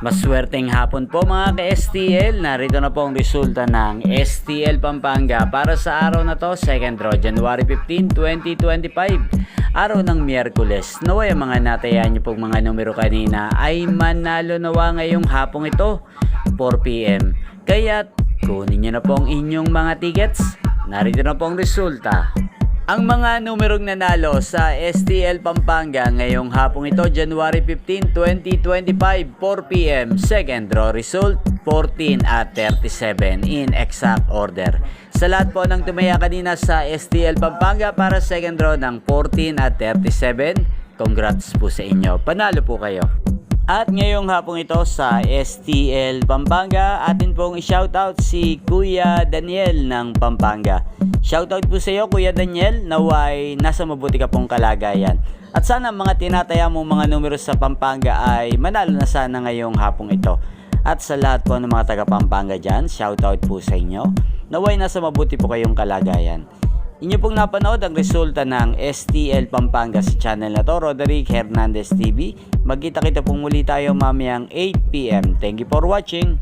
Maswerteng hapon po mga ka-STL. Narito na po ang resulta ng STL Pampanga para sa araw na to, second draw, January 15, 2025. Araw ng Miyerkules. Naway ang mga natayaan nyo pong mga numero kanina ay manalo nawa ngayong hapong ito, 4 PM. Kaya kunin nyo na po ang inyong mga tickets. Narito na po ang resulta. Ang mga numerong nanalo sa STL Pampanga ngayong hapong ito, January 15, 2025, 4 PM. Second draw result, 14 at 37 in exact order. Sa lahat po ng tumaya kanina sa STL Pampanga para second draw ng 14 at 37, congrats po sa inyo. Panalo po kayo. At ngayong hapong ito sa STL Pampanga, atin pong i-shoutout si Kuya Daniel ng Pampanga. Shoutout po sa iyo Kuya Daniel, naway nasa mabuti ka pong kalagayan. At sana mga tinataya mong mga numero sa Pampanga ay manalo na sana ngayong hapong ito. At sa lahat po ng mga taga Pampanga dyan, shoutout po sa inyo. Naway nasa mabuti po kayong kalagayan. Inyo pong napanood ang resulta ng STL Pampanga sa channel na to, Roderick Hernandez TV. Magkita-kita pong muli tayo mamayang 8 PM. Thank you for watching.